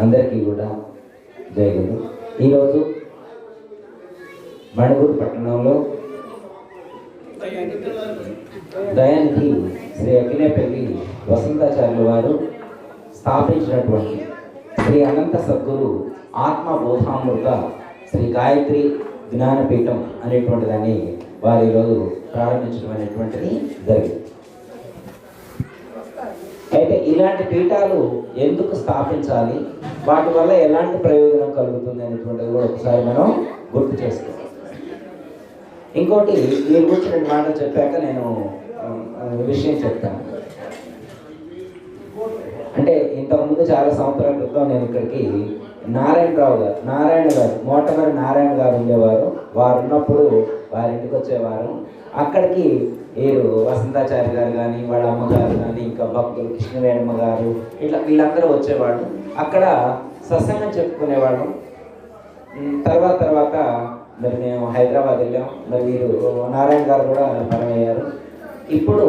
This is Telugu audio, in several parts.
అందరికీ కూడా జయగురు. ఈరోజు మణుగూరు పట్టణంలో దయానికి శ్రీ అఖిలేపల్లి వసంతాచార్యుల వారు స్థాపించినటువంటి శ్రీ అనంత సద్గురు ఆత్మబోధామృత శ్రీ గాయత్రి జ్ఞానపీఠం అనేటువంటి దాన్ని వారు ఈరోజు ప్రారంభించడం అనేటువంటిది జరిగింది. అయితే ఇలాంటి పీఠాలు ఎందుకు స్థాపించాలి, వాటి వల్ల ఎలాంటి ప్రయోజనం కలుగుతుంది అనేటువంటిది కూడా ఒకసారి మనం గుర్తు చేసుకోవాలి. ఇంకోటి దీని గురించి 2 మాటలు చెప్పాక నేను విషయం చెప్తాను. అంటే ఇంతకుముందు చాలా సంవత్సరాల క్రితం నేను ఇక్కడికి నారాయణ గారు మోటమరి నారాయణ గారు ఉండేవారు. వారు ఉన్నప్పుడు వారింటికి వచ్చేవారు. అక్కడికి వీరు వసంతాచార్య గారు కానీ వాళ్ళ అమ్మగారు కానీ ఇంకా భక్తులు కృష్ణవేణమ్మ గారు ఇట్లా వీళ్ళందరూ వచ్చేవాళ్ళు. అక్కడ సత్సంగం చెప్పుకునేవాళ్ళం. తర్వాత మరి మేము హైదరాబాద్ వెళ్ళాం. మరి వీరు నారాయణ గారు కూడా పరమయ్యారు. ఇప్పుడు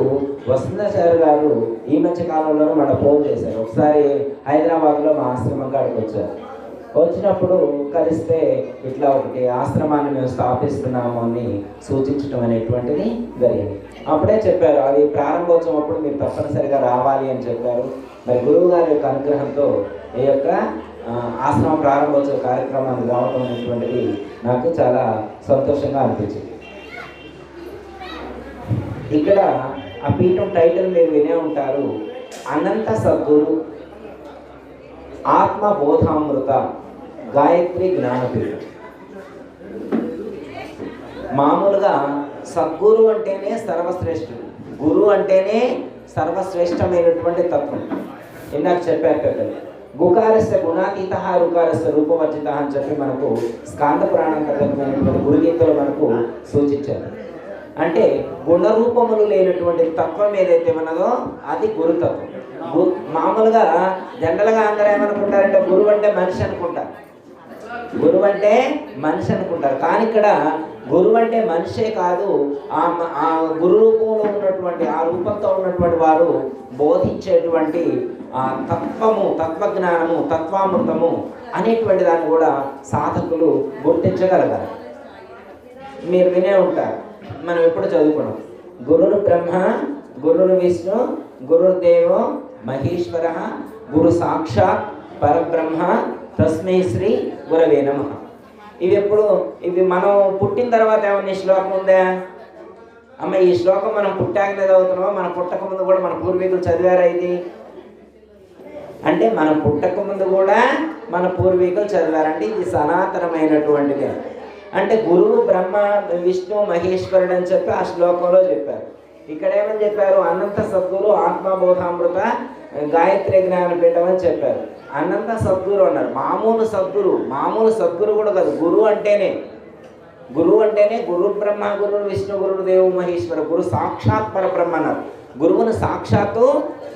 వసంతాచార్య గారు ఈ మధ్య కాలంలోనే మన ఫోన్ చేశారు. ఒకసారి హైదరాబాద్లో మా ఆశ్రమం కాడికి వచ్చారు. వచ్చినప్పుడు కలిస్తే ఇట్లా ఒకటి ఆశ్రమాన్ని మేము స్థాపిస్తున్నాము అని సూచించడం అనేటువంటిది జరిగింది. అప్పుడే చెప్పారు, అది ప్రారంభోత్సవం అప్పుడు మీరు తప్పనిసరిగా రావాలి అని చెప్పారు. మరి గురువు గారి యొక్క అనుగ్రహంతో ఈ యొక్క ఆశ్రమ ప్రారంభోత్సవ కార్యక్రమాన్ని రావడం అనేటువంటిది నాకు చాలా సంతోషంగా అనిపించింది. ఇక్కడ ఆ పీఠం టైటిల్ మీరు వినే ఉంటారు, అనంత సద్గురు ఆత్మబోధామృత గాయత్రి జ్ఞానపీఠం. మామూలుగా సద్గురు అంటేనే సర్వశ్రేష్ఠుడు, గురు అంటేనే సర్వశ్రేష్టమైనటువంటి తత్వం. ఇందాక చెప్పారు పెద్దలు, గుకారస్య గుణాతీత రుకారస్య రూపవర్జిత అని చెప్పి మనకు స్కాంద పురాణాంతర్గతమైనటువంటి గురుగీతలు మనకు సూచించారు. అంటే గుణరూపములు లేనటువంటి తత్వం ఏదైతే ఉన్నదో అది గురుతత్వం. మామూలుగా జనరల్గా అందరూ ఏమనుకుంటారంటే గురువు అంటే మనిషి అనుకుంటారు. కానీ ఇక్కడ గురువు అంటే మనిషే కాదు, ఆ గురు రూపంలో ఉన్నటువంటి ఆ రూపంతో ఉన్నటువంటి వారు బోధించేటువంటి ఆ తత్వము, తత్వజ్ఞానము, తత్వామృతము అనేటువంటి దాన్ని కూడా సాధకులు గుర్తించగలగాలి. మీరు వినే ఉంటారు, మనం ఎప్పుడు చదువుకున్నాం, గురురు బ్రహ్మ గురురు విష్ణు గురుర్దేవో మహేశ్వర గురు సాక్షాత్ పరబ్రహ్మ తస్మై శ్రీ గురవే నమః. ఇవి మనం పుట్టిన తర్వాత ఏమన్నా శ్లోకం ఉందా? అమ్మ ఈ శ్లోకం మనం పుట్టాకనే చదువుతున్నామా? మన పుట్టక ముందు కూడా మన పూర్వీకులు చదివారా ఇది? అంటే మనం పుట్టక ముందు కూడా మన పూర్వీకులు చదివారంటే ఇది సనాతనమైనటువంటిది. అంటే గురువు బ్రహ్మ విష్ణు మహేశ్వరుడు అని చెప్పి ఆ శ్లోకంలో చెప్పారు. ఇక్కడ ఏమని చెప్పారు? అనంత సద్గురు ఆత్మబోధామృత గాయత్రి జ్ఞానపీఠం అని చెప్పారు. అనంత సద్గురు అన్నారు. మామూలు సద్గురు కూడా కాదు, గురువు అంటేనే గురు బ్రహ్మ గురు విష్ణు గురుడు దేవు మహేశ్వర గురు సాక్షాత్ పరబ్రహ్మ అన్నారు. గురువును సాక్షాత్తు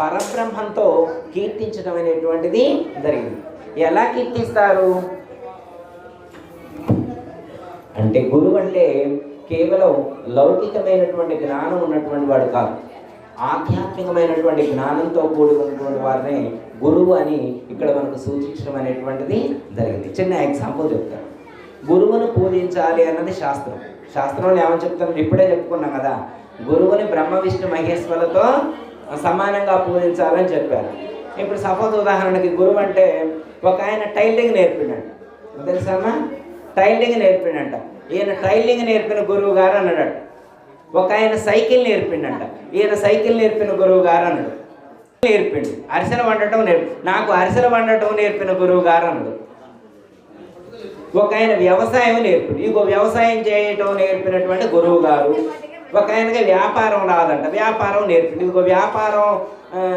పరబ్రహ్మంతో కీర్తించడం అనేటువంటిది జరిగింది. ఎలా కీర్తిస్తారు అంటే, గురువు అంటే కేవలం లౌకికమైనటువంటి జ్ఞానం ఉన్నటువంటి వాడు కాదు, ఆధ్యాత్మికమైనటువంటి జ్ఞానంతో కూడుకున్నటువంటి వారిని గురువు అని ఇక్కడ మనకు సూచించడం అనేటువంటిది జరిగింది. చిన్న ఎగ్జాంపుల్ చెప్తాను. గురువును పూజించాలి అన్నది శాస్త్రంలో ఏమని చెప్తాను? ఇప్పుడే చెప్పుకున్నాం కదా, గురువుని బ్రహ్మ విష్ణు మహేశ్వరులతో సమానంగా పూజించాలని చెప్పారు. ఇప్పుడు సపోజ్ ఉదాహరణకి గురువు అంటే ఒక ఆయన టైలరింగ్ నేర్పిండంట, తెలుసమ్మా? టైలరింగ్ నేర్పిండంట. ఈయన టైలరింగ్ నేర్పిన గురువు గారు అన్నాడు. ఒక ఆయన సైకిల్ నేర్పిండంట, ఈయన సైకిల్ నేర్పిన గురువు గారు అన్నాడు. నేర్పిండు అరిసెలు వండటం నాకు అరిసెలు వండటం నేర్పిన గురువు గారు అన్నాడు. ఒక ఆయన వ్యవసాయం నేర్పిండు, ఇంకో వ్యవసాయం చేయటం నేర్పినటువంటి గురువు గారు. ఒక ఆయనకి వ్యాపారం రాదంట, వ్యాపారం నేర్పిండు, ఇంకో వ్యాపారం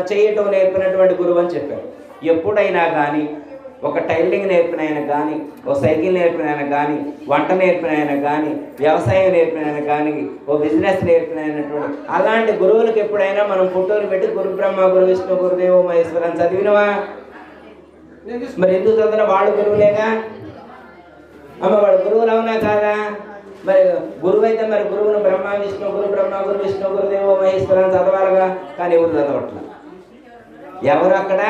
చేయటం నేర్పినటువంటి గురువు అని చెప్పారు. ఎప్పుడైనా కానీ ఒక టైలరింగ్ నేర్పిన ఆయన కానీ, ఓ సైకిల్ నేర్పిన ఆయన కానీ, వంట నేర్పిన ఆయన కానీ, వ్యవసాయం నేర్పిన ఆయన కానీ, ఓ బిజినెస్ నేర్పిన అయినటువంటి అలాంటి గురువులకు ఎప్పుడైనా మనం ఫోటోలు పెట్టి గురు బ్రహ్మ గురు విష్ణు గురుదేవో మహేశ్వరం చదివినవా? మరి ఎందుకు చదివిన? వాడు గురువులేగా అమ్మ, వాడు గురువులు అవునా కాదా? మరి గురువు అయితే మరి గురువును బ్రహ్మ విష్ణు గురు విష్ణు గురుదేవో మహేశ్వరం చదవాలిగా. కానీ ఎవరు చదవట్లా. ఎవరు అక్కడ?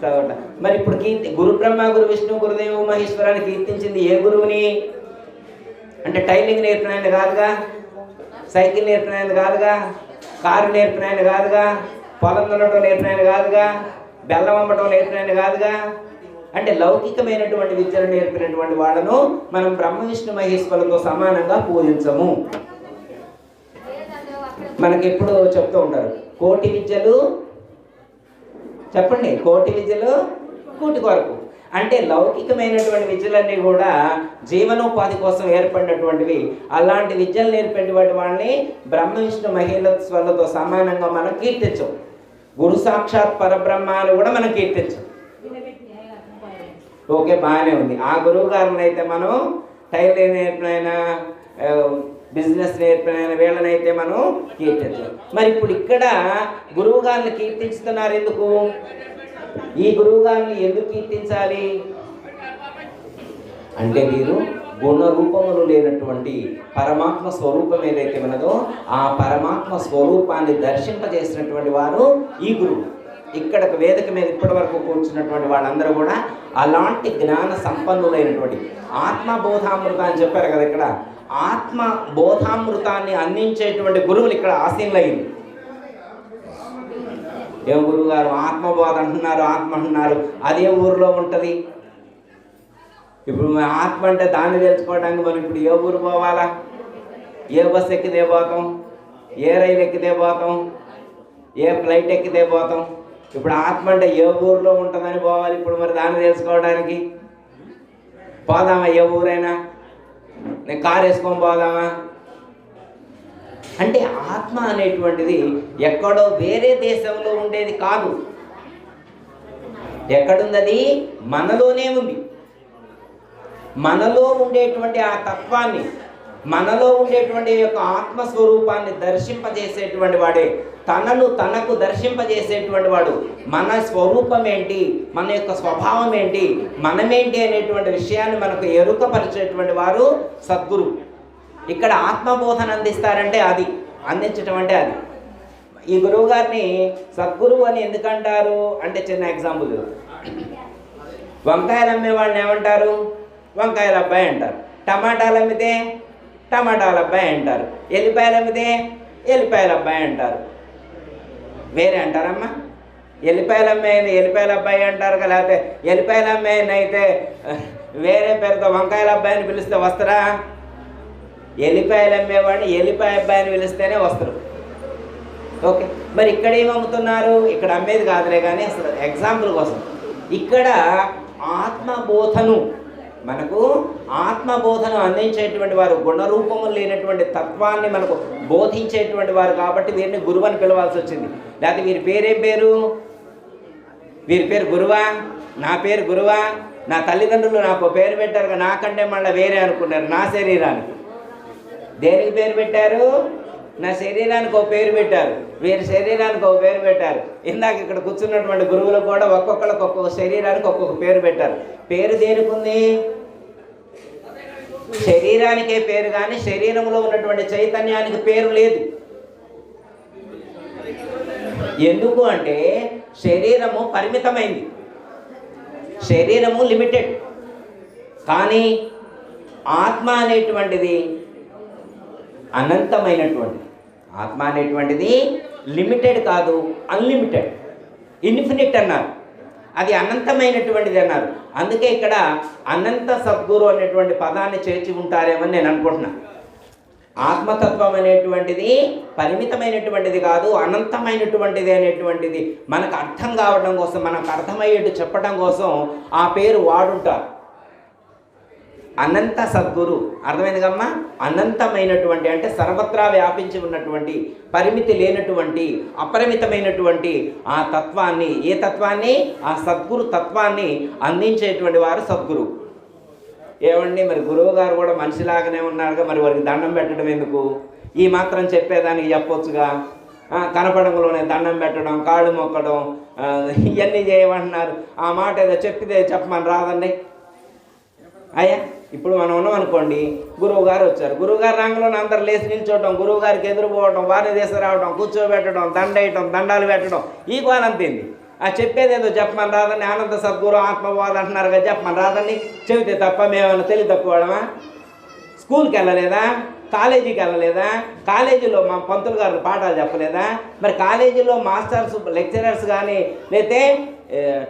చదవట. మరి ఇప్పుడు గురు బ్రహ్మ గురు విష్ణు గురుదేవు మహేశ్వరాన్ని కీర్తించింది ఏ గురువుని అంటే టైలింగ్ నేర్పిన ఆయన కాదుగా, సైకిల్ నేర్పిన ఆయన కాదుగా, కారు నేర్పిన ఆయన కాదుగా, పొలం దున్నడం నేర్పిన ఆయన కాదుగా, బెల్లం అమ్మటం నేర్పిన ఆయన కాదుగా. అంటే లౌకికమైనటువంటి విద్యను నేర్పినటువంటి వాళ్ళను మనం బ్రహ్మ విష్ణు మహేశ్వరులతో సమానంగా పూజించము. మనకెప్పుడు చెప్తూ ఉంటారు కోటి విద్యలు, చెప్పండి కోటి విద్యలు కూటి కొరకు. అంటే లౌకికమైనటువంటి విద్యలన్నీ కూడా జీవనోపాధి కోసం ఏర్పడినటువంటివి. అలాంటి విద్యలు నేర్పేటువంటి వాళ్ళని బ్రహ్మ విష్ణు మహేశ్వరులతో సమానంగా మనం కీర్తించం. గురు సాక్షాత్ పరబ్రహ్మ అని కూడా మనం కీర్తించం. ఓకే, బాగానే ఉంది. ఆ గురువు గారిని అయితే మనం టైలర్ నేర్పినైనా బిజినెస్ నేర్పినైనా వీళ్ళనైతే మనం కీర్తించాం. మరి ఇప్పుడు ఇక్కడ గురువు గారిని కీర్తిస్తున్నారు ఎందుకు? ఈ గురువు గారిని ఎందుకు కీర్తించాలి అంటే వీరు గుణ రూపములు లేనటువంటి పరమాత్మ స్వరూపం ఏదైతే ఉన్నదో ఆ పరమాత్మ స్వరూపాన్ని దర్శింపజేసినటువంటి వారు ఈ గురువు. ఇక్కడ వేదిక మీద ఇప్పటి వరకు కూర్చున్నటువంటి వాళ్ళందరూ కూడా అలాంటి జ్ఞాన సంపన్నులైనటువంటి ఆత్మబోధామృత అని చెప్పారు కదా. ఇక్కడ ఆత్మ బోధామృతాన్ని అందించేటువంటి గురువులు ఇక్కడ ఆసీనులైంది. ఏం గురువు గారు ఆత్మబోధ అంటున్నారు, ఆత్మ అంటున్నారు, అదే ఊరిలో ఉంటుంది. ఇప్పుడు ఆత్మ అంటే దాన్ని తెలుసుకోవడానికి మనం ఇప్పుడు ఏ ఊరు పోవాలా? ఏ బస్సు ఎక్కితే పోతాం, ఏ రైలు ఎక్కితే పోతాం, ఏ ఫ్లైట్ ఎక్కితే పోతాం. ఇప్పుడు ఆత్మ అంటే ఏ ఊరిలో ఉంటుందని పోవాలి. ఇప్పుడు మరి దాన్ని తెలుసుకోవడానికి పోదామా? ఏ ఊరైనా నేను కారు వేసుకొని పోదామా? అంటే ఆత్మ అనేటువంటిది ఎక్కడో వేరే దేశంలో ఉండేది కాదు. ఎక్కడుంది? అది మనలోనే ఉంది. మనలో ఉండేటువంటి ఆ తత్వాన్ని, మనలో ఉండేటువంటి యొక్క ఆత్మస్వరూపాన్ని దర్శింపజేసేటువంటి వాడే, తనను తనకు దర్శింపజేసేటువంటి వాడు. మన స్వరూపం ఏంటి, మన యొక్క స్వభావం ఏంటి, మనమేంటి అనేటువంటి విషయాన్ని మనకు ఎరుకపరిచేటువంటి వారు సద్గురు. ఇక్కడ ఆత్మబోధన అందిస్తారంటే అది, అందించటం అంటే అది. ఈ గురువు గారిని సద్గురువు అని ఎందుకంటారు అంటే చిన్న ఎగ్జాంపుల్. వంకాయలు అమ్మే వాళ్ళని ఏమంటారు? వంకాయల అబ్బాయి అంటారు. టమాటాలు అమ్మితే టమాటాల అబ్బాయి అంటారు. ఎల్లిపాయలు అమ్మితే ఎల్లిపాయల అబ్బాయి అంటారు. వేరే అంటారమ్మా? ఎల్లిపాయలు అమ్మాయిని ఎల్లిపాయల అబ్బాయి అంటారు కదా. లేకపోతే ఎల్లిపాయలు అమ్మాయిని అయితే వేరే పేరుతో వంకాయల అబ్బాయిని పిలిస్తే వస్తారా? ఎల్లిపాయలు అమ్మేవాడిని ఎల్లిపాయ అబ్బాయిని పిలిస్తేనే వస్తారు. ఓకే, మరి ఇక్కడ ఏమమ్ముతున్నారు? ఇక్కడ అమ్మేది కాదులే కానీ అసలు ఎగ్జాంపుల్ కోసం ఇక్కడ ఆత్మబోధను, మనకు ఆత్మబోధను అందించేటువంటి వారు, గుణరూపము లేనటువంటి తత్వాన్ని మనకు బోధించేటువంటి వారు కాబట్టి వీరిని గురువు అని పిలవాల్సి వచ్చింది. లేకపోతే వీరి పేరేం పేరు? వీరి పేరు గురువా? నా పేరు గురువా? నా తల్లిదండ్రులు నాకు పేరు పెట్టారు, నాకంటే మళ్ళీ వేరే అనుకున్నారు. నా శరీరానికి దేనికి పేరు పెట్టారు? నా శరీరానికి ఒక పేరు పెట్టారు, వీరి శరీరానికి ఒక పేరు పెట్టారు. ఇందాక ఇక్కడ కూర్చున్నటువంటి గురువులు కూడా ఒక్కొక్కరికి ఒక్కొక్క శరీరానికి ఒక్కొక్క పేరు పెట్టారు. పేరు దేనికి ఉంది? శరీరానికే పేరు, కానీ శరీరంలో ఉన్నటువంటి చైతన్యానికి పేరు లేదు. ఎందుకు అంటే శరీరము పరిమితమైంది, శరీరము లిమిటెడ్. కానీ ఆత్మ అనేటువంటిది అనంతమైనటువంటిది. ఆత్మ అనేటువంటిది లిమిటెడ్ కాదు, అన్లిమిటెడ్, ఇన్ఫినిట్ అన్నారు. అది అనంతమైనటువంటిది అన్నారు. అందుకే ఇక్కడ అనంత సద్గురు అనేటువంటి పదాన్ని చేర్చి ఉంటారేమని నేను అనుకుంటున్నాను. ఆత్మతత్వం అనేటువంటిది పరిమితమైనటువంటిది కాదు, అనంతమైనటువంటిది అనేటువంటిది మనకు అర్థం కావడం కోసం, మనకు అర్థమయ్యేట్టు చెప్పడం కోసం ఆ పేరు వాడుంటారు. అనంత సద్గురు అర్థమైంది కమ్మా? అనంతమైనటువంటి అంటే సర్వత్రా వ్యాపించి ఉన్నటువంటి, పరిమితి లేనటువంటి, అపరిమితమైనటువంటి ఆ తత్వాన్ని, ఏ తత్వాన్ని? ఆ సద్గురు తత్వాన్ని అందించేటువంటి వారు సద్గురు. ఏమండి, మరి గురువు గారు కూడా మనిషిలాగానే ఉన్నారుగా, మరి వారికి దండం పెట్టడం ఎందుకు? ఈ మాత్రం చెప్పేదానికి చెప్పొచ్చుగా. కనపడంలోనే దండం పెట్టడం, కాళ్ళు మొక్కడం, ఇవన్నీ చేయమంటున్నారు. ఆ మాట ఏదో చెప్పితే చెప్పమని రాదండి అయ్యా. ఇప్పుడు మనం ఉన్నాం అనుకోండి, గురువు గారు వచ్చారు, గురువు గారు రంగంలో అందరు లేచి నిల్చోవడం, గురువు గారికి ఎదురుపోవడం, వారిని తీసుకురావడం, కూర్చోబెట్టడం, దండ వేయటం, దండాలు పెట్టడం, ఈ గోలంతేంది. ఆ చెప్పేదేదో చెప్పమని రాదని ఆనంద సద్గురు ఆత్మవాద అంటున్నారు కదా, చెప్పమని రాదని చెబితే తప్ప మేమన్నా తెలివి తక్కువడమా? స్కూల్కి వెళ్ళలేదా? కాలేజీకి వెళ్ళలేదా? కాలేజీలో మా పంతులు గారు పాఠాలు చెప్పలేదా? మరి కాలేజీలో మాస్టర్స్ లెక్చరర్స్ కానీ లేతే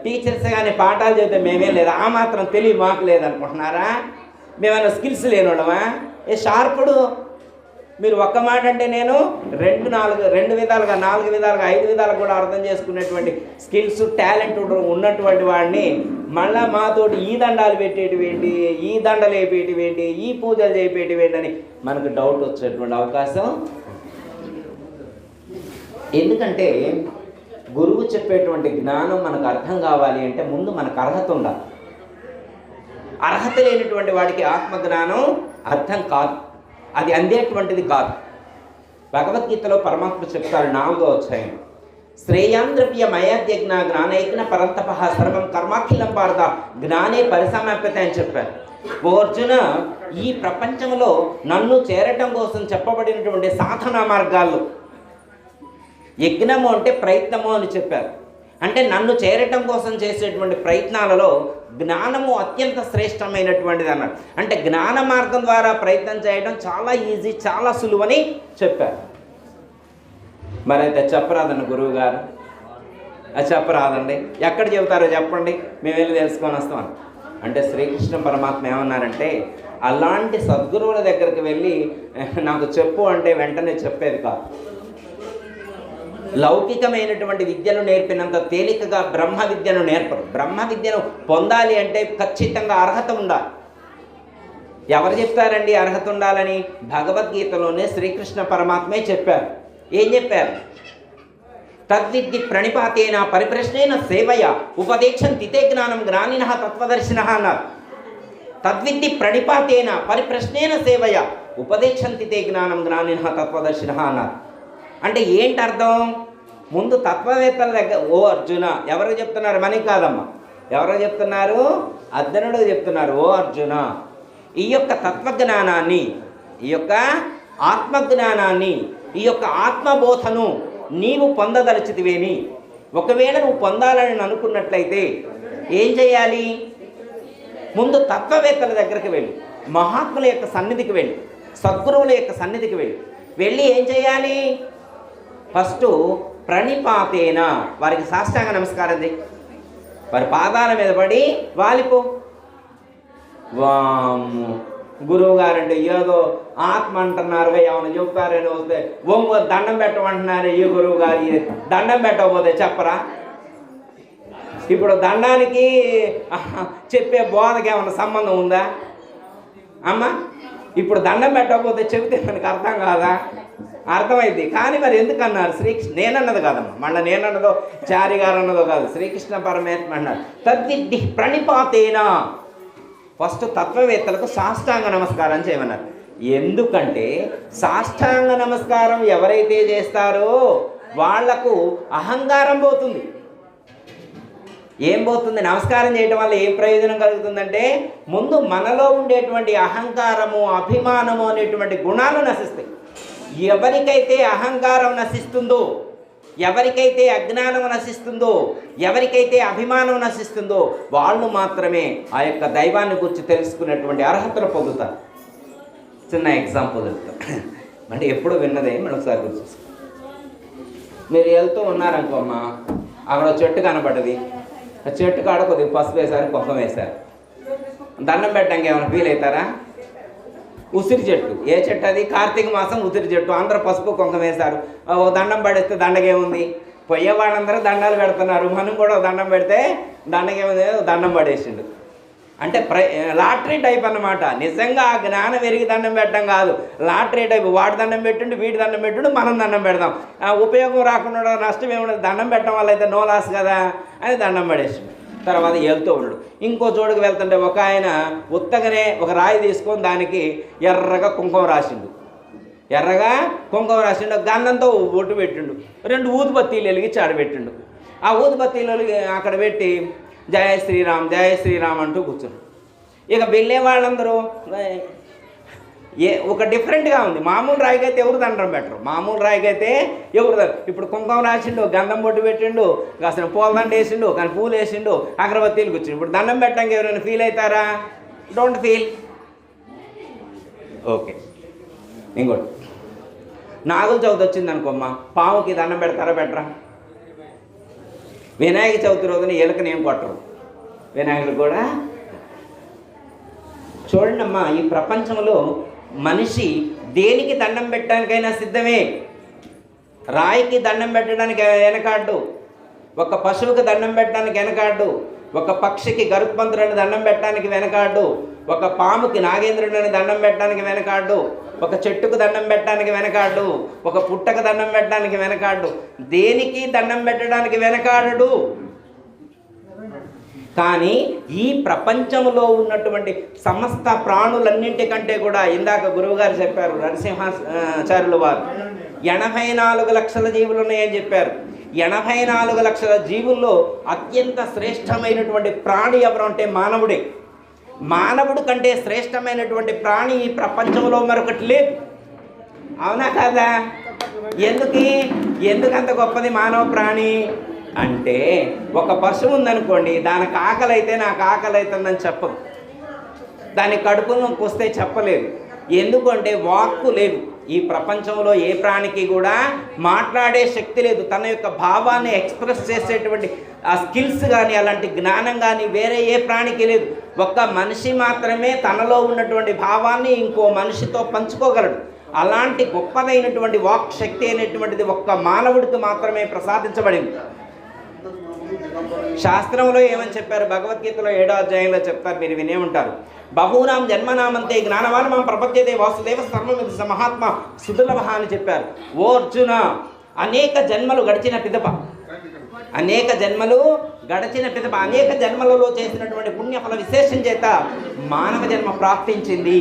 టీచర్స్ కానీ పాఠాలు చెబితే మేమేం లేదా? ఆ మాత్రం తెలివి మాకు లేదనుకుంటున్నారా? మేమైనా స్కిల్స్ లేనివాడమా? షార్పుడు మీరు ఒక్క మాట అంటే నేను రెండు విధాలుగా 4 విధాలుగా 5 విధాలుగా కూడా అర్థం చేసుకునేటువంటి స్కిల్స్ టాలెంట్ ఉన్నటువంటి వాడిని మళ్ళా మాతోటి ఈ దండాలు పెట్టేటివేంటి, ఈ దండలు వేపేటివేంటి, ఈ పూజలు చేపేటివేంటి అని మనకు డౌట్ వచ్చేటువంటి అవకాశం. ఎందుకంటే గురువు చెప్పేటువంటి జ్ఞానం మనకు అర్థం కావాలి అంటే ముందు మనకు అర్హత ఉండాలి. అర్హత లేనటువంటి వాడికి ఆత్మజ్ఞానం అర్థం కాదు, అది అందేటువంటిది కాదు. భగవద్గీతలో పరమాత్మ చెప్తారు 4వ అధ్యాయం, శ్రేయాంద్రప్య మయాద్యజ్ఞ జ్ఞానైజ్ఞ పరంతప సర్వం కర్మాఖిలం పారద జ్ఞానే పరిసమాప్యత అని చెప్పారు. ఓ అర్జున, ఈ ప్రపంచంలో నన్ను చేరటం కోసం చెప్పబడినటువంటి సాధనా మార్గాల్లో యజ్ఞము అంటే ప్రయత్నము అని చెప్పారు. అంటే నన్ను చేరటం కోసం చేసేటువంటి ప్రయత్నాలలో జ్ఞానము అత్యంత శ్రేష్టమైనటువంటిది అన్నాడు. అంటే జ్ఞాన మార్గం ద్వారా ప్రయత్నం చేయడం చాలా ఈజీ, చాలా సులువని చెప్పారు. మరి అయితే చెప్పరాదండి గురువు గారు, అది చెప్పరాదండి, ఎక్కడ చెబుతారో చెప్పండి, మేము వెళ్ళి తెలుసుకొని వస్తాం అంటే శ్రీకృష్ణ పరమాత్మ ఏమన్నారంటే, అలాంటి సద్గురువుల దగ్గరికి వెళ్ళి నాకు చెప్పు అంటే వెంటనే చెప్పేది కాదు. లౌకికమైనటువంటి విద్యను నేర్పినంత తేలికగా బ్రహ్మ విద్యను నేర్పరు. బ్రహ్మ విద్యను పొందాలి అంటే ఖచ్చితంగా అర్హత ఉండాలి. ఎవరు చెప్తారండి అర్హత ఉండాలని? భగవద్గీతలోనే శ్రీకృష్ణ పరమాత్మే చెప్పారు. ఏం చెప్పారు? తద్విద్ది ప్రణిపాతేన పరిప్రశ్నేన సేవయ ఉపదేశంతి తే జ్ఞానం జ్ఞానినః తత్వదర్శినః అన్నారు. తద్విద్ది ప్రణిపాతేన పరిప్రశ్నేన సేవయ ఉపదేశంతి తే జ్ఞానం జ్ఞానినః తత్వదర్శినః అన్నారు. అంటే ఏంటి అర్థం? ముందు తత్వవేత్తల దగ్గర, ఓ అర్జున, ఎవరు చెప్తున్నారు? మనకి కాదమ్మా, ఎవరో చెప్తున్నారు? అర్జునుడు చెప్తున్నారు. ఓ అర్జున, ఈ యొక్క తత్వజ్ఞానాన్ని, ఈ యొక్క ఆత్మజ్ఞానాన్ని, ఈ యొక్క ఆత్మబోధను నీవు పొందదలిచితివేని, ఒకవేళ నువ్వు పొందాలని అనుకున్నట్లయితే ఏం చేయాలి? ముందు తత్వవేత్తల దగ్గరికి వెళ్ళి, మహాత్ముల యొక్క సన్నిధికి వెళ్ళి, సద్గురువుల యొక్క సన్నిధికి వెళ్ళి ఏం చేయాలి? ఫస్ట్ ప్రణిపాతేన, వారికి సాష్టాంగ నమస్కారం చేయి, వారి పాదాల మీద పడి వాలిపో. వాము గురువు గారంటే ఏదో ఆత్మ అంటున్నారు, ఏమైనా చెప్తారని వస్తే ఒంగో దండం పెట్టమంటున్నారు. ఈ గురువు గారు దండం పెట్టకపోతే చెప్పరా? ఇప్పుడు దండానికి చెప్పే బోధకి ఏమైనా సంబంధం ఉందా అమ్మ? ఇప్పుడు దండం పెట్టకపోతే చెబితే మనకు అర్థం కాదా? అర్థమైంది. కానీ మరి ఎందుకన్నారు? శ్రీకృష్ణ నేనన్నది కాదమ్మా, మళ్ళీ నేనన్నదో చారి గారు అన్నదో కాదు, శ్రీకృష్ణ పరమాత్మ అన్నారు. తద్విద్ది ప్రణిపాతేన, ఫస్ట్ తత్వవేత్తలకు సాష్టాంగ నమస్కారం చేయమన్నారు. ఎందుకంటే సాష్టాంగ నమస్కారం ఎవరైతే చేస్తారో వాళ్లకు అహంకారం పోతుంది. ఏం పోతుంది? నమస్కారం చేయడం వల్ల ఏం ప్రయోజనం కలుగుతుందంటే, ముందు మనలో ఉండేటువంటి అహంకారము, అభిమానము అనేటువంటి గుణాలు నశిస్తాయి. ఎవరికైతే అహంకారం నశిస్తుందో, ఎవరికైతే అజ్ఞానం నశిస్తుందో, ఎవరికైతే అభిమానం నశిస్తుందో వాళ్ళు మాత్రమే ఆ యొక్క దైవాన్ని గురించి తెలుసుకునేటువంటి అర్హతను పొందుతారు. చిన్న ఎగ్జాంపుల్ చెప్తాను, అంటే ఎప్పుడు విన్నదే మనం ఒకసారి గుర్తు చూస్తాం. మీరు వెళ్తూ ఉన్నారనుకోమ్మా, అక్కడ చెట్టు కనబడ్డది, ఆ చెట్టు కాడ కొద్దిగా పసుపు వేశారు, కుంకుమ వేశారు, దండం పెట్టడానికి ఏమైనా ఫీల్ అవుతారా? ఉసిరి చెట్టు, ఏ చెట్టు అది? కార్తీక మాసం ఉసిరి చెట్టు, అందరూ పసుపు కుంకుమ వేశారు, దండం పడేస్తే దండగేముంది? పోయే వాళ్ళందరూ దండాలు పెడుతున్నారు, మనం కూడా దండం పెడితే దండగేముంది? దండం పడేసిండు. అంటే లాటరీ టైప్ అన్నమాట. నిజంగా ఆ జ్ఞానం ఎరిగి దండం పెట్టడం కాదు, లాటరీ టైప్. వాడి దండం పెట్టిండు, వీడి దండం పెట్టిండు, మనం దండం పెడదాం, ఉపయోగం రాకుండా నష్టం ఏముండదు, దండం పెట్టడం వల్ల అయితే నో లాస్ కదా అని దండం పడేసిండు. తర్వాత వెళ్తూ ఉండడు. ఇంకో చోటుకు వెళ్తుంటే ఒక ఆయన ఉత్తగానే ఒక రాయి తీసుకొని దానికి ఎర్రగా కుంకుమ రాసిండు, ఎర్రగా కుంకుమ రాసిండు, గంధంతో బొట్టు పెట్టిండు, 2 ఊదుబత్తీలు వెలిగించి ఆడబెట్టిండు. ఆ ఊదుబత్తీలు అక్కడ పెట్టి జయ శ్రీరామ్ జయ శ్రీరామ్ అంటూ కూర్చున్నాడు. ఇక వెళ్ళే వాళ్ళందరూ ఒక డిఫరెంట్గా ఉంది. మామూలు రాయికి అయితే ఎవరు దండం పెట్టరు, మామూలు రాయికి అయితే ఎవరు ఇప్పుడు కుంకుమ రాసిండు, గంధం బొట్టు పెట్టిండు, అసలు పూలదండ వేసిండు, కానీ పూలు వేసిండు, అగరబత్తీలు కూర్చుండు. ఇప్పుడు దండం పెట్టడానికి ఎవరైనా ఫీల్ అవుతారా? Don't feel. ఓకే, ఇంకోటి నాగుల చవితి వచ్చింది అనుకోమ్మా, పాముకి దండం పెడతారా పెట్టరా? వినాయక చవితి రోజున ఎలుకని ఏం కొట్టరు, వినాయకుడు కూడా. చూడండి అమ్మా, ఈ ప్రపంచంలో మనిషి దేనికి దండం పెట్టడానికైనా సిద్ధమే. రాయికి దండం పెట్టడానికి వెనకాడ్డు, ఒక పశువుకి దండం పెట్టడానికి వెనకాడ్డు, ఒక పక్షికి గరుత్మంతుడని దండం పెట్టడానికి వెనకాడ్డు, ఒక పాముకి నాగేంద్రుడని దండం పెట్టడానికి వెనకాడ్డు, ఒక చెట్టుకు దండం పెట్టడానికి వెనకాడ్డు, ఒక పుట్టకు దండం పెట్టడానికి వెనకాడ్డు, దేనికి దండం పెట్టడానికి వెనకాడడు. కానీ ఈ ప్రపంచంలో ఉన్నటువంటి సమస్త ప్రాణులన్నింటికంటే కూడా ఇందాక గురువుగారు చెప్పారు, నరసింహాచార్యుల వారు 84 లక్షల జీవులు ఉన్నాయని చెప్పారు. 84 లక్షల జీవుల్లో అత్యంత శ్రేష్టమైనటువంటి ప్రాణి ఎవరు అంటే మానవుడే. మానవుడి కంటే శ్రేష్టమైనటువంటి ప్రాణి ఈ ప్రపంచంలో మరొకటి లేదు. అవునా కాదా? ఎందుకంత గొప్పది మానవ ప్రాణి అంటే, ఒక పశువు ఉందనుకోండి, దానికి ఆకలి అయితే నాకు ఆకలి అవుతుందని చెప్పదు, దాని కడుపును వస్తే చెప్పలేదు. ఎందుకంటే వాక్కు లేదు. ఈ ప్రపంచంలో ఏ ప్రాణికి కూడా మాట్లాడే శక్తి లేదు. తన యొక్క భావాన్ని ఎక్స్ప్రెస్ చేసేటువంటి ఆ స్కిల్స్ కానీ అలాంటి జ్ఞానం కానీ వేరే ఏ ప్రాణికి లేదు. ఒక్క మనిషి మాత్రమే తనలో ఉన్నటువంటి భావాన్ని ఇంకో మనిషితో పంచుకోగలడు. అలాంటి గొప్పదైనటువంటి వాక్ శక్తి అనేటువంటిది ఒక్క మానవుడికి మాత్రమే ప్రసాదించబడింది. శాస్త్రంలో ఏమని చెప్పారు? భగవద్గీతలో 7వ అధ్యాయంలో చెప్తారు, మీరు వినే ఉంటారు. బహూనాం జన్మనామంతే జ్ఞానవాన్ మాం ప్రపద్యతే వాసుదేవ సర్వమితి మహాత్మ సుదుర్లభ అని చెప్పారు. ఓ అర్జున, అనేక జన్మలు గడిచిన పిదప అనేక జన్మలలో చేసినటువంటి పుణ్యఫల విశేషం చేత మానవ జన్మ ప్రాప్తించింది.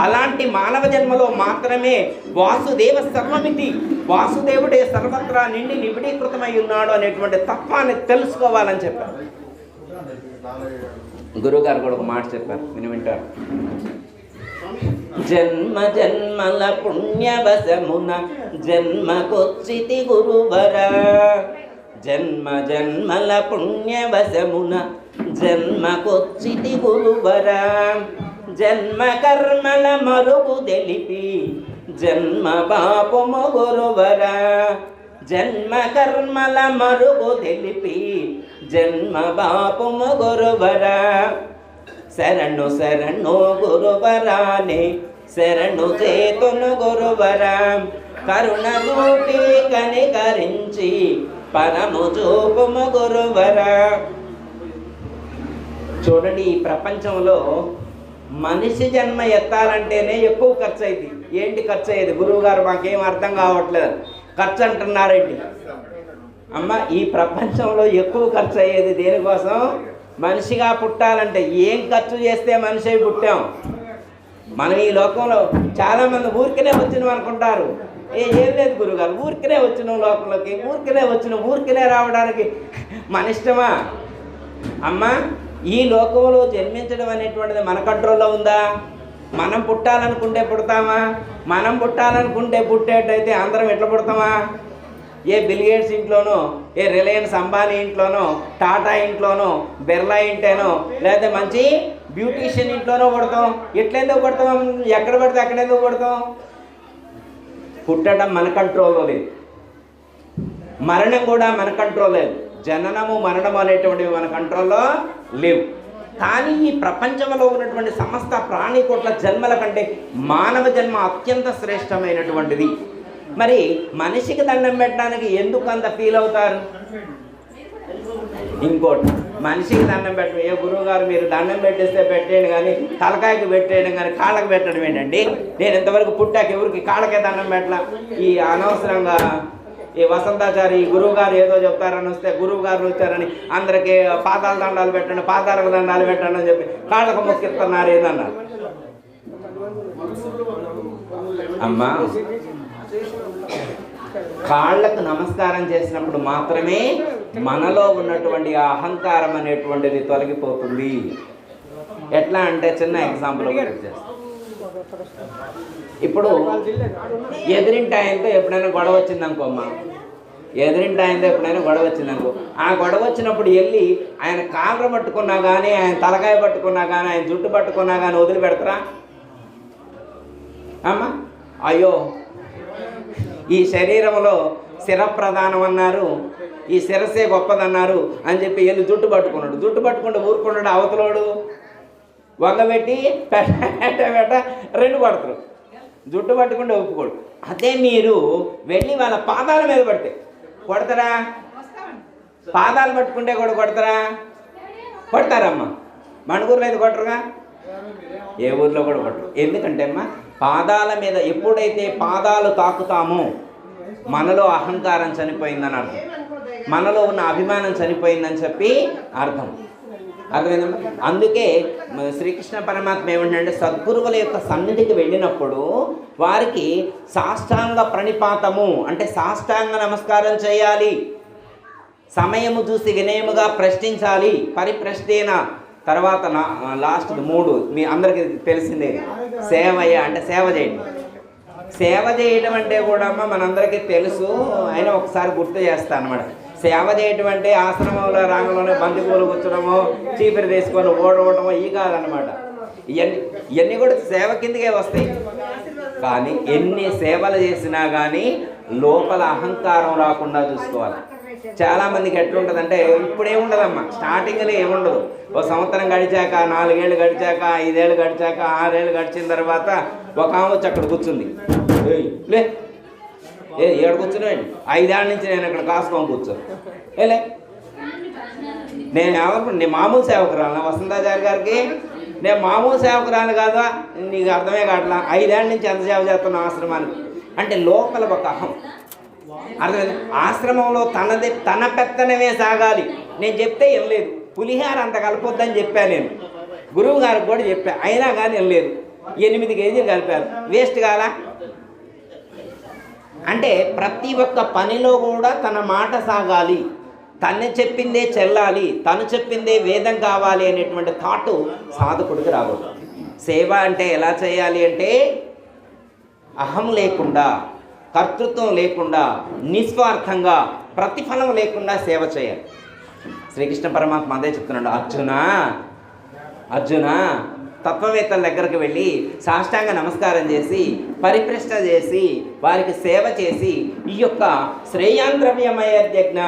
అలాంటి మానవ జన్మలో మాత్రమే వాసుదేవ సర్వమితి, వాసుదేవుడే సర్వత్రా నిండి నిబిడీకృతమై ఉన్నాడు అనేటువంటి తత్వాన్ని తెలుసుకోవాలని చెప్పారు. గురువుగారు కూడా ఒక మాట చెప్పారు, వింటారు. జన్మ జన్మల పుణ్యవశమున జన్మకొచ్చితి గురువరా, జన్మ జన్మల పుణ్యవశమున జన్మకొచ్చితి గురువరా, జన్మ కర్మల మరుగు తెలిపి జన్మ పాపము గురువరా, జన్మ కర్మల మరుగు తెలిపి జన్మ పాపము గురువరా, శరణు శరణు గురువరానే శరణు చేతును గురువరా, కరుణ రూపి కనికరించి పరము చూపుము గురువరా. చూడండి, ఈ ప్రపంచంలో మనిషి జన్మ ఎత్తాలంటేనే ఎక్కువ ఖర్చు అయింది. ఏంటి ఖర్చు అయ్యేది? గురువు గారు మాకేం అర్థం కావట్లేదు, ఖర్చు అంటున్నారేంటి అమ్మ? ఈ ప్రపంచంలో ఎక్కువ ఖర్చు అయ్యేది దేనికోసం? మనిషిగా పుట్టాలంటే. ఏం ఖర్చు చేస్తే మనిషి పుట్టాం? మనం ఈ లోకంలో చాలామంది ఊరికనే వచ్చినాం అనుకుంటారు. ఏం లేదు గురుగారు, ఊరికనే వచ్చినాం లోకంలోకి, ఊరికనే రావడానికి మన ఇష్టమా అమ్మా? ఈ లోకంలో జన్మించడం అనేటువంటిది మన కంట్రోల్లో ఉందా? మనం పుట్టాలనుకుంటే పుడతామా? మనం పుట్టాలనుకుంటే పుట్టేటైతే అందరం ఎట్లా పుడతామా? ఏ బిల్గేట్స్ ఇంట్లోనో, ఏ రిలయన్స్ అంబానీ ఇంట్లోనో, టాటా ఇంట్లోనో, బిర్లా ఇంటేనో, లేకపోతే మంచి బ్యూటీషియన్ ఇంట్లోనో పుడతాం. ఎట్లెందుకు పుడతాం? ఎక్కడ పడితే అక్కడెందుకు పుడతాం? పుట్టడం మన కంట్రోల్లో లేదు, మరణం కూడా మన కంట్రోల్ లేదు. జననము మరణము అనేటువంటివి మన కంట్రోల్లో లేవు. కానీ ఈ ప్రపంచంలో ఉన్నటువంటి సమస్త ప్రాణికోట్ల జన్మల కంటే మానవ జన్మ అత్యంత శ్రేష్టమైనటువంటిది. మరి మనిషికి దండం పెట్టడానికి ఎందుకు అంత ఫీల్ అవుతారు? ఇంకోటి, మనిషికి దండం పెట్టడం, ఏ గురువు గారు మీరు దండం పెట్టేస్తే పెట్టేయండి కానీ తలకాయకి పెట్టేయడం కానీ కాళ్ళకి పెట్టడం ఏంటండి? నేను ఇంతవరకు పుట్టాక ఎవరికి కాళ్ళకే దండం పెట్టలా. ఈ అనవసరంగా ఈ వసంతాచారి గురువు గారు ఏదో చెప్తారని వస్తే, గురువు గారు వచ్చారని అందరికీ పాదాల దండాలు పెట్టండి, పాదాలకు దండాలు పెట్టండి అని చెప్పి కాళ్ళకు మొక్కిస్తున్నారు ఏదన్నారు. అమ్మా, కాళ్ళకు నమస్కారం చేసినప్పుడు మాత్రమే మనలో ఉన్నటువంటి ఆ అహంకారం అనేటువంటిది తొలగిపోతుంది. ఎట్లా అంటే చిన్న ఎగ్జాంపుల్ చేస్తాం. ఇప్పుడు ఎదురింటి ఆయనతో ఎప్పుడైనా గొడవ వచ్చిందనుకోమ్మా, ఎదురింటి ఆయనతో ఎప్పుడైనా గొడవ వచ్చిందనుకో, ఆ గొడవ వచ్చినప్పుడు వెళ్ళి ఆయన కాళ్ళ పట్టుకున్నా కానీ, ఆయన తలకాయ పట్టుకున్నా కానీ, ఆయన జుట్టు పట్టుకున్నా కానీ వదిలిపెడతారా అమ్మా? అయ్యో ఈ శరీరంలో శిరప్రధానం అన్నారు, ఈ శిరస్సే గొప్పదన్నారు అని చెప్పి వెళ్ళి జుట్టు పట్టుకున్నాడు. జుట్టు పట్టుకుంటే ఊరుకున్నాడు అవతలోడు, వంగబెట్టి పెట్ట రెండు కొడతారు. జుట్టు పట్టుకుంటే ఒప్పుకోడు. అదే మీరు వెళ్ళి వాళ్ళ పాదాల మీద పడితే కొడతారా? పాదాలు పట్టుకుంటే కూడా కొడతారా? కొడతారమ్మా. మన ఊర్లో అయితే కొట్టరుగా, ఏ ఊర్లో కూడా కొట్టరు. ఎందుకంటే అమ్మా, పాదాల మీద ఎప్పుడైతే పాదాలు తాకుతామో మనలో అహంకారం చనిపోయిందని అర్థం, మనలో ఉన్న అభిమానం చనిపోయిందని చెప్పి అర్థం. అర్థమైందమ్మా? అందుకే శ్రీకృష్ణ పరమాత్మ ఏమంటే సద్గురువుల యొక్క సన్నిధికి వెళ్ళినప్పుడు వారికి సాష్టాంగ ప్రణిపాతము అంటే సాష్టాంగ నమస్కారం చేయాలి, సమయము చూసి వినయముగా ప్రశ్నించాలి. పరిప్రశ్నేన తర్వాత లాస్ట్ 3 మీ అందరికీ తెలిసిందే, సేవయ్య అంటే సేవ చేయడం. సేవ చేయడం అంటే కూడా అమ్మ మనందరికీ తెలుసు, అయినా ఒకసారి గుర్తు చేస్తాను అనమాట. సేవ చేయటం అంటే ఆశ్రమంలో రాగంలోనే బంతిపూలు కూర్చడమో, చీపిరి తీసుకొని ఓడవటమో ఈ కాదనమాట. ఇవన్నీ కూడా సేవ కిందకే వస్తాయి. కానీ ఎన్ని సేవలు చేసినా కానీ లోపల అహంకారం రాకుండా చూసుకోవాలి. చాలామందికి ఎట్లుంటుందంటే ఇప్పుడు ఏముండదమ్మా, స్టార్టింగ్లో ఏముండదు. ఓ సంవత్సరం గడిచాక, 4 ఏళ్ళు గడిచాక, 5 ఏళ్ళు గడిచాక, 6 ఏళ్ళు గడిచిన తర్వాత ఒక ఆమె వచ్చి అక్కడ కూర్చుంది. లే ఏడు కూర్చున్నాండి, 5 ఏళ్ళ నుంచి నేను ఇక్కడ కాసుకొని కూర్చోను. ఏలే నేను ఏమనుకుంటు, నేను మామూలు సేవకురాలు వసంతాచారి గారికి, నేను మామూలు సేవకురాలు కాదా, నీకు అర్థమే కావట్లా. 5 ఏళ్ళ నుంచి ఎంత సేవ చేస్తున్నా ఆశ్రమానికి అంటే లోపల ఒక అహం. అర్థమైంది? ఆశ్రమంలో తన పెత్తనమే సాగాలి. నేను చెప్తే ఏం లేదు, పులిహార అంత కలపొద్దని చెప్పాను నేను, గురువు గారికి కూడా చెప్పా, అయినా కానీ ఏం లేదు. 8 కేజీలు కలిపారు, వేస్ట్ కాలా? అంటే ప్రతి ఒక్క పనిలో కూడా తన మాట సాగాలి, తను చెప్పిందే చెల్లాలి, తను చెప్పిందే వేదం కావాలి అనేటువంటి థాటు సాధకుడికి రాకూడదు. సేవ అంటే ఎలా చేయాలి అంటే అహం లేకుండా, కర్తృత్వం లేకుండా, నిస్వార్థంగా, ప్రతిఫలం లేకుండా సేవ చేయాలి. శ్రీకృష్ణ పరమాత్మ అదే చెప్తున్నాడు. అర్జున తత్వవేత్తల దగ్గరకు వెళ్ళి సాష్టాంగ నమస్కారం చేసి, పరిప్రశ్న చేసి, వారికి సేవ చేసి, ఈ యొక్క శ్రేయాంద్రవ్యమయజ్ఞ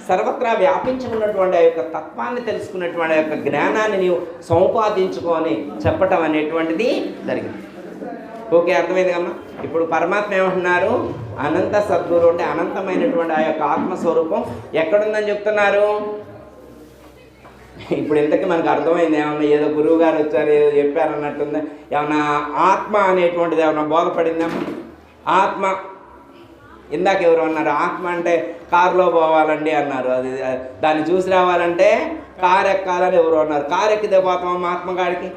సర్వత్రా వ్యాపించి ఉన్నటువంటి ఆ యొక్క తత్వాన్ని తెలుసుకున్నటువంటి ఆ యొక్క జ్ఞానాన్ని నీవు సంపాదించుకొని చెప్పటం అనేటువంటిది జరిగింది. ఓకే, అర్థమైంది కమ్మా? ఇప్పుడు పరమాత్మ ఏమంటున్నారు? అనంత సద్గురు అంటే అనంతమైనటువంటి ఆ యొక్క ఆత్మస్వరూపం ఎక్కడుందని చెప్తున్నారు. ఇప్పుడు ఇంతకీ మనకు అర్థమైంది ఏమన్నా, ఏదో గురువు గారు వచ్చారు ఏదో చెప్పారు అన్నట్టుందా? ఏమన్నా ఆత్మ అనేటువంటిది ఏమన్నా బోధపడిందమ్మా? ఆత్మ ఇందాక ఎవరు అన్నారు, ఆత్మ అంటే కారులో పోవాలండి అన్నారు. అది దాన్ని చూసి రావాలంటే కారు ఎక్కాలని ఎవరు అన్నారు. కారు ఎక్కితే పోతామమ్మా ఆత్మగాడికి?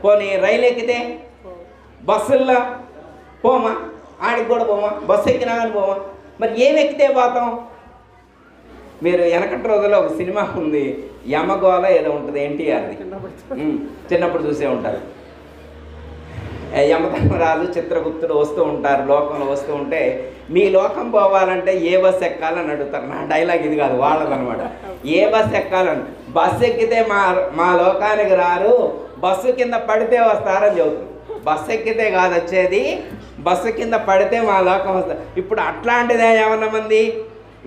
పోనీ రైలు ఎక్కితే, బస్సుల్లో పోమా? ఆడికి కూడా పోమా? బస్సు ఎక్కినా కానీ పోమా? మరి ఏమి ఎక్కితే పోతాం? మీరు వెనకటి రోజుల్లో ఒక సినిమా ఉంది, యమగోళ ఏదో ఉంటుంది, ఎన్టీఆర్ది, చిన్నప్పుడు చూసే ఉంటారు. యమధర్మరాజు చిత్రగుప్తుడు వస్తూ ఉంటారు, లోకంలో వస్తూ ఉంటే మీ లోకం పోవాలంటే ఏ బస్సు ఎక్కాలని అడుగుతారు. నా డైలాగ్ ఇది కాదు, వాళ్ళదనమాట. ఏ బస్సు ఎక్కాలని, బస్సు ఎక్కితే మా లోకానికి రారు, బస్సు కింద పడితే వస్తారని చెబుతుంది. బస్సు ఎక్కితే కాదు వచ్చేది, బస్సు కింద పడితే మా లోకం వస్తారు. ఇప్పుడు అట్లాంటిదే ఏమన్నా మంది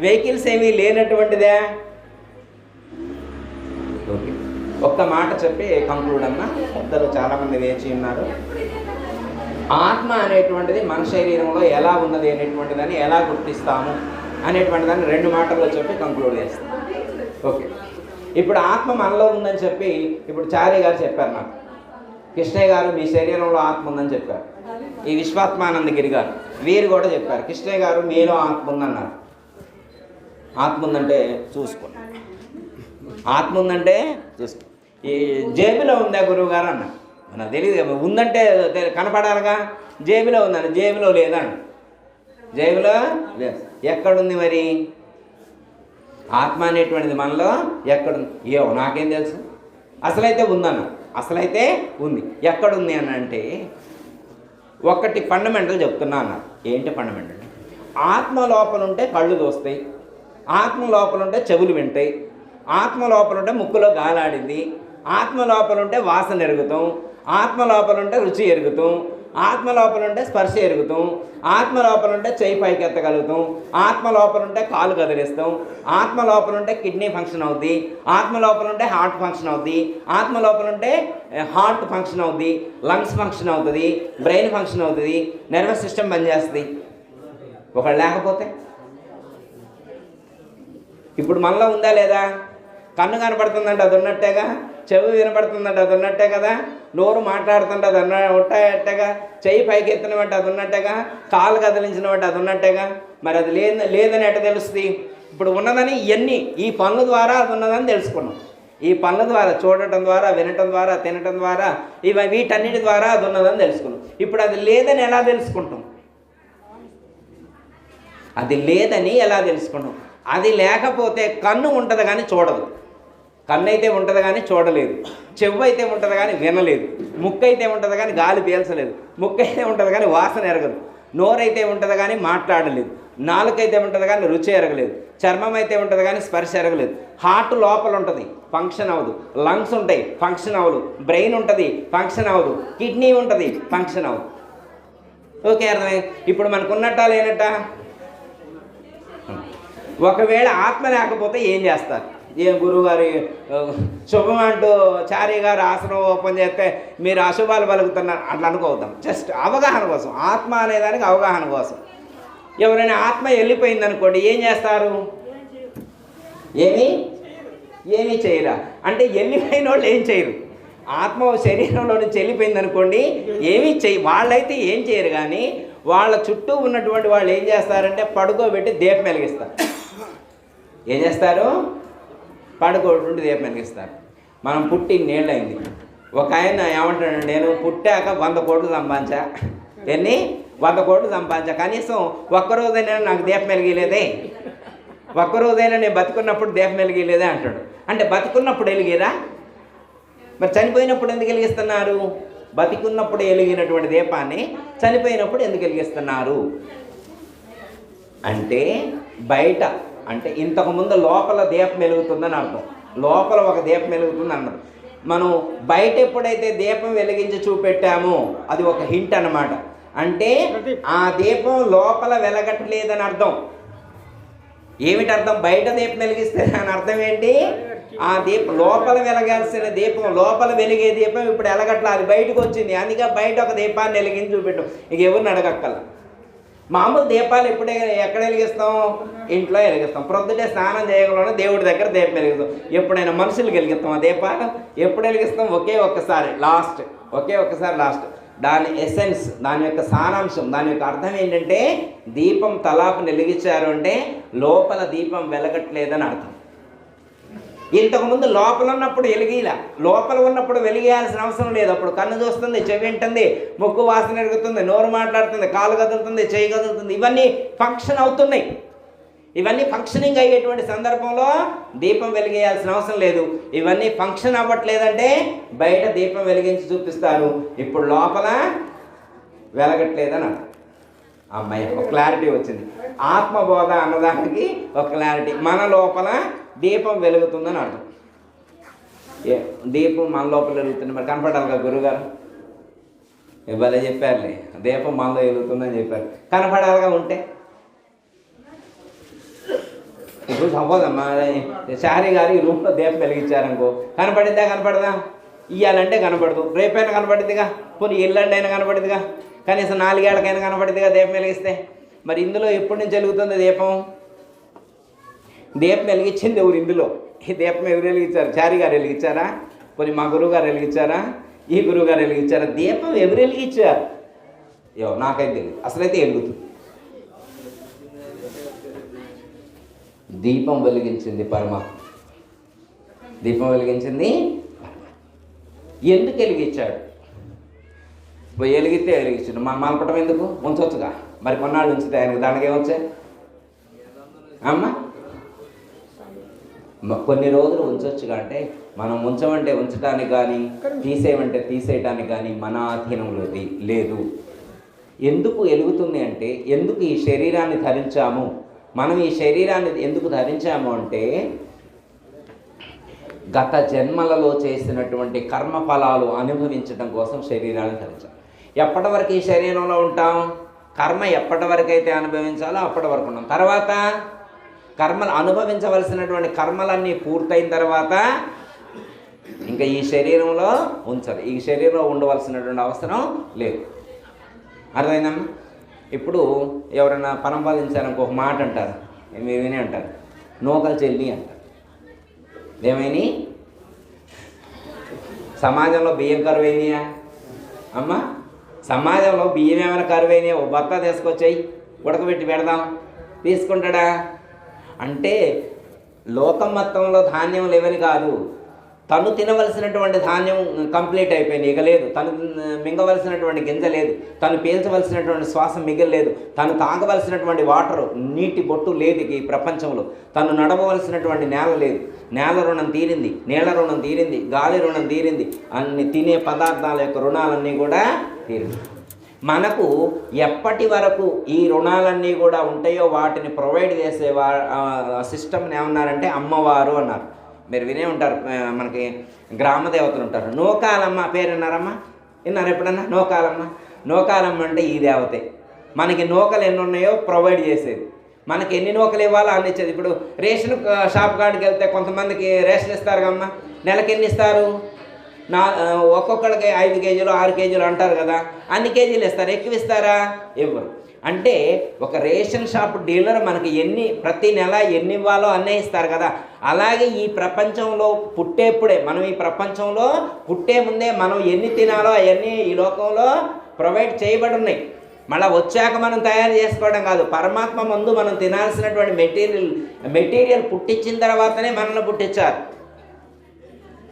వెహికల్స్ ఏమీ లేనటువంటిదే. ఓకే, ఒక్క మాట చెప్పి కంక్లూడ్ అన్నా, పెద్దలు చాలామంది వేచి ఉన్నారు. ఆత్మ అనేటువంటిది మన శరీరంలో ఎలా ఉన్నది అనేటువంటిదని ఎలా గుర్తిస్తాము అనేటువంటిదాన్ని 2 మాటల్లో చెప్పి కంక్లూడ్ చేస్తాం. ఓకే, ఇప్పుడు ఆత్మ మనలో ఉందని చెప్పి ఇప్పుడు చారి గారు చెప్పారు నాకు. కృష్ణయ్య గారు మీ శరీరంలో ఆత్మ ఉందని చెప్పారు. ఈ విశ్వాత్మానందగిరి గారు వీరు కూడా చెప్పారు, కృష్ణయ్య గారు మీలో ఆత్మ ఉందన్నారు. ఆత్మ ఉందంటే చూసుకోండి, ఆత్మ ఉందంటే చూసుకో. ఈ జేబులో ఉందా గురువు గారు అన్న, మనకు తెలియదు. ఉందంటే కనపడాలిగా. జేబులో ఉందండి, జేబులో లేదండి, జేబులో లేదు. ఎక్కడుంది మరి ఆత్మ అనేటువంటిది మనలో? ఎక్కడుంది? ఏవో నాకేం తెలుసు. అసలైతే ఉందన్న, అసలైతే ఉంది. ఎక్కడుంది అని అంటే ఒకటి ఫండమెంటల్ చెప్తున్నా అన్నారు. ఏంటి ఫండమెంటల్? ఆత్మ లోపల ఉంటే కళ్ళు చూస్తాయి, ఆత్మ లోపల ఉంటే చెవులు వింటాయి, ఆత్మ లోపల ఉంటే ముక్కులో గాలాడింది, ఆత్మ లోపల ఉంటే వాసన ఎరుగుతాం, ఆత్మ లోపల ఉంటే రుచి ఎరుగుతాం, ఆత్మ లోపల ఉంటే స్పర్శ ఎరుగుతాం, ఆత్మ లోపల ఉంటే చేయి పైకి ఎత్తగలుగుతాం, ఆత్మ లోపల ఉంటే కాలు కదిలిస్తాం, ఆత్మ లోపల ఉంటే కిడ్నీ ఫంక్షన్ అవుద్ది, ఆత్మ లోపల ఉంటే హార్ట్ ఫంక్షన్ అవుద్ది, ఆత్మ లోపల ఉంటే హార్ట్ ఫంక్షన్ అవుద్ది, లంగ్స్ ఫంక్షన్ అవుతుంది, బ్రెయిన్ ఫంక్షన్ అవుతుంది, నర్వస్ సిస్టమ్ పనిచేస్తుంది. ఒకళ్ళు లేకపోతే ఇప్పుడు మనలో ఉందా లేదా? కన్ను కనపడుతుందంటే అది ఉన్నట్టేగా, చెవి వినపడుతుందంటే అది ఉన్నట్టే కదా, నోరు మాట్లాడుతుంటే అది ఉంటాయట్టేగా, చెయ్యి పైకి ఎత్తినట్టు అది ఉన్నట్టేగా, కాలు కదిలించినట్టు అది ఉన్నట్టేగా. మరి అది లేదని ఎట్ట తెలుస్తుంది? ఇప్పుడు ఉన్నదని ఇవన్నీ ఈ పనుల ద్వారా అది ఉన్నదని తెలుసుకున్నాం. ఈ పనుల ద్వారా, చూడటం ద్వారా, వినటం ద్వారా, తినటం ద్వారా, వీటన్నిటి ద్వారా అది ఉన్నదని తెలుసుకున్నాం. ఇప్పుడు అది లేదని ఎలా తెలుసుకుంటాం? అది లేదని ఎలా తెలుసుకుంటాం? అది లేకపోతే కన్ను ఉంటుంది కానీ చూడదు, కన్ను అయితే ఉంటుంది కానీ చూడలేదు, చెవు అయితే ఉంటుంది కానీ వినలేదు, ముక్కు అయితే ఉంటుంది కానీ గాలి పీల్చలేదు, ముక్కు అయితే ఉంటుంది కానీ వాసన ఎరగదు, నోరైతే ఉంటుంది కానీ మాట్లాడలేదు, నాలుకైతే ఉంటుంది కానీ రుచి ఎరగలేదు, చర్మం అయితే ఉంటుంది కానీ స్పర్శ ఎరగలేదు, హార్ట్ లోపల ఉంటుంది ఫంక్షన్ అవ్వదు, లంగ్స్ ఉంటాయి ఫంక్షన్ అవ్వదు, బ్రెయిన్ ఉంటుంది ఫంక్షన్ అవ్వదు, కిడ్నీ ఉంటుంది ఫంక్షన్ అవ్వదు. ఓకే, అర్థమై? ఇప్పుడు మనకున్నట్టా లేనట్టా? ఒకవేళ ఆత్మ లేకపోతే ఏం చేస్తారు? గురువుగారి శుభం అంటూ చారి గారు ఆసనం ఓపెన్ చేస్తే మీరు అశుభాలు పలుకుతున్నారు అట్లా అనుకోవద్దాం. జస్ట్ అవగాహన కోసం, ఆత్మ అనేదానికి అవగాహన కోసం. ఎవరైనా ఆత్మ వెళ్ళిపోయింది అనుకోండి, ఏం చేస్తారు? ఏమీ చేయరా? అంటే వెళ్ళిపోయిన వాళ్ళు ఏం చేయరు. ఆత్మ శరీరంలో నుంచి వెళ్ళిపోయింది అనుకోండి, ఏమీ వాళ్ళైతే ఏం చేయరు. కానీ వాళ్ళ చుట్టూ ఉన్నటువంటి వాళ్ళు ఏం చేస్తారంటే పడుకోబెట్టి దీపం వెలిగిస్తారు. ఏం చేస్తారు? పడుకోబెట్టి దీపం వెలిగిస్తారు. మనం పుట్టి నేళ్ళైంది. ఒక ఆయన ఏమంటాడు, నేను పుట్టాక 100 కోట్లు సంపాదించా. 100 కోట్లు సంపాదించా, కనీసం ఒక్కరోజైనా నాకు దీపం వెలిగలేదే, ఒక్కరోజైనా నేను బతుకున్నప్పుడు దీపం వెలిగలేదే అంటాడు. అంటే బతుకున్నప్పుడు వెలిగిరా? మరి చనిపోయినప్పుడు ఎందుకు వెలిగిస్తున్నారు? బతికున్నప్పుడు వెలిగినటువంటి దీపాన్ని చనిపోయినప్పుడు ఎందుకు వెలిగిస్తున్నారు అంటే, బయట అంటే ఇంతకుముందు లోపల దీపం వెలుగుతుందని అర్థం. లోపల ఒక దీపం వెలుగుతుంది అన్నారు. మనం బయట ఎప్పుడైతే దీపం వెలిగించి చూపెట్టామో అది ఒక హింట్ అన్నమాట. అంటే ఆ దీపం లోపల వెలగట్లేదని అర్థం. ఏమిటి అర్థం? బయట దీపం వెలిగిస్తే అని అర్థం ఏంటి? ఆ దీపం లోపల వెలగాల్సిన దీపం, లోపల వెలిగే దీపం ఇప్పుడు వెలగట్లా, అది బయటకు వచ్చింది. అందుకే బయట ఒక దీపాన్ని వెలిగించి చూపెట్టాం. ఇక ఎవరిని అడగక్కల. మామూలు దీపాలు ఎక్కడ వెలిగిస్తాం? ఇంట్లో వెలిగిస్తాం. ప్రొద్దుటే స్నానం చేయగలను దేవుడి దగ్గర దీపం వెలిగిస్తాం. ఎప్పుడైనా మనుషులకు వెలిగిస్తాం ఆ దీపాలు? ఎప్పుడు వెలిగిస్తాం? ఒకే ఒక్కసారి లాస్ట్. దాని ఎసెన్స్, దాని యొక్క సారాంశం, దాని యొక్క అర్థం ఏంటంటే, దీపం తలాపుని వెలిగించారు అంటే లోపల దీపం వెలగట్లేదని అర్థం. ఇంతకుముందు లోపల ఉన్నప్పుడు వెలిగిలా, లోపల ఉన్నప్పుడు వెలిగేయాల్సిన అవసరం లేదు. అప్పుడు కన్ను చూస్తుంది, చెవి వింటుంది, ముక్కు వాసన ఎరుగుతుంది, నోరు మాట్లాడుతుంది, కాలు కదులుతుంది, చేయి కదులుతుంది. ఇవన్నీ ఫంక్షన్ అవుతున్నాయి. ఇవన్నీ ఫంక్షనింగ్ అయ్యేటువంటి సందర్భంలో దీపం వెలిగేయాల్సిన అవసరం లేదు. ఇవన్నీ ఫంక్షన్ అవ్వట్లేదంటే బయట దీపం వెలిగించి చూపిస్తారు, ఇప్పుడు లోపల వెలగట్లేదని అర్థం. అమ్మాయి ఒక క్లారిటీ వచ్చింది. ఆత్మబోధ అన్నదానికి ఒక క్లారిటీ. మన లోపల దీపం వెలుగుతుందని అర్థం. దీపం మన లోపల వెలుగుతుంది, మరి కనపడాలి కదా గురువుగారు? ఇవ్వలే చెప్పారులే, దీపం మనలో వెలుగుతుందని చెప్పారు. కనపడాలిగా ఉంటే. ఇప్పుడు సపోజ్ అమ్మా శారీ గారు ఈ రూమ్లో దీపం వెలిగించారనుకో, కనపడదా? ఇయ్యాలంటే కనపడదు, రేపైనా కనపడిద్దిగా, పోనీ ఇల్లండి అయినా కనపడిద్దిగా, కనీసం 4 ఏళ్ళకైనా కనపడిద్దిగా దీపం వెలిగిస్తే. మరి ఇందులో ఎప్పటి నుంచి వెలుగుతుంది దీపం? దీపం వెలిగించింది ఎవరు ఇందులో? ఈ దీపం ఎవరు వెలిగించారు? చారి గారు వెలిగించారా? పోనీ మా గురువు గారు వెలిగించారా? ఈ గురువు గారు వెలిగించారా? దీపం ఎవరు వెలిగించారు? నాకైతే తెలియదు. అసలైతే వెలుగుతుంది. దీపం వెలిగించింది పరమాత్మ. దీపం వెలిగించింది ఎందుకు వెలిగించాడు? వెలిగితే వెలిగించాడు. మలపటం ఎందుకు? ఉంచవచ్చుగా. మరి కొన్నాళ్ళు ఉంచితే ఆయనకు దానికి ఏమొచ్చాయి అమ్మ? కొన్ని రోజులు ఉంచవచ్చుగా. అంటే మనం ఉంచమంటే ఉంచడానికి కానీ, తీసేయమంటే తీసేయటానికి కానీ మన ఆధీనంలో లేదు. ఎందుకు వెలుగుతుంది అంటే, ఎందుకు ఈ శరీరాన్ని ధరించాము, మనం ఈ శరీరాన్ని ఎందుకు ధరించాము అంటే గత జన్మలలో చేసినటువంటి కర్మఫలాలు అనుభవించడం కోసం శరీరాన్ని ధరించాం. ఎప్పటి వరకు ఈ శరీరంలో ఉంటాం? కర్మ ఎప్పటి వరకు అయితే అనుభవించాలో అప్పటి వరకు ఉన్నాం. తర్వాత కర్మలు అనుభవించవలసినటువంటి కర్మలన్నీ పూర్తయిన తర్వాత ఇంకా ఈ శరీరంలో ఉంచాలి. ఈ శరీరంలో ఉండవలసినటువంటి అవసరం లేదు. అర్థమైందమ్మా? ఇప్పుడు ఎవరైనా పరంపాలించారనుకో ఒక మాట అంటారు, మీరు విని అంటారు, నూకలు చెల్లి అంటారు. ఏమైనా సమాజంలో బియ్యం కరువైనాయా అమ్మ? సమాజంలో బియ్యం ఏమైనా కరువైనాయా? ఓ బత్తా తీసుకొచ్చాయి, ఉడకబెట్టి పెడదాం, తీసుకుంటాడా? అంటే లోకం మొత్తంలో ధాన్యం లేవని కాదు, తను తినవలసినటువంటి ధాన్యం కంప్లీట్ అయిపోయింది, ఇక లేదు. తను మింగవలసినటువంటి గింజ లేదు, తను పీల్చవలసినటువంటి శ్వాస మిగలేదు, తను తాగవలసినటువంటి వాటరు నీటి బొట్టు లేదు ఈ ప్రపంచంలో, తను నడవవలసినటువంటి నేల లేదు, నేల రుణం తీరింది, నీళ్ళ రుణం తీరింది, గాలి రుణం తీరింది, అన్ని తినే పదార్థాల యొక్క రుణాలన్నీ కూడా తీరింది. మనకు ఎప్పటి వరకు ఈ రుణాలన్నీ కూడా ఉంటాయో వాటిని ప్రొవైడ్ చేసే సిస్టమ్ని ఏమన్నారంటే అమ్మవారు అన్నారు. మీరు వినే ఉంటారు, మనకి గ్రామ దేవతలు ఉంటారు. నూకాలమ్మ పేరు విన్నారమ్మా? విన్నారు ఎప్పుడన్నా? నూకాలమ్మ అంటే ఈ దేవతే. మనకి నూకలు ఎన్ని ఉన్నాయో ప్రొవైడ్ చేసేది, మనకి ఎన్ని నూకలు ఇవ్వాలో అన్ని ఇచ్చేది. ఇప్పుడు రేషన్ షాప్ కాడికి వెళ్తే కొంతమందికి రేషన్ ఇస్తారు కమ్మా, నెలకి ఎన్ని ఇస్తారు? ఒక్కొక్కడికి 5 కేజీలు 6 కేజీలు అంటారు కదా, అన్ని కేజీలు ఇస్తారు, ఎక్కువ ఇస్తారా? ఇవ్వరు. అంటే ఒక రేషన్ షాప్ డీలర్ మనకి ప్రతి నెల ఎన్ని ఇవ్వాలో అన్నీ ఇస్తారు కదా. అలాగే ఈ ప్రపంచంలో పుట్టేప్పుడే, మనం ఈ ప్రపంచంలో పుట్టే ముందే మనం ఎన్ని తినాలో అవన్నీ ఈ లోకంలో ప్రొవైడ్ చేయబడి ఉన్నాయి. మళ్ళీ వచ్చాక మనం తయారు చేసుకోవడం కాదు, పరమాత్మ ముందు మనం తినాల్సినటువంటి మెటీరియల్ పుట్టించిన తర్వాతనే మనల్ని పుట్టించారు.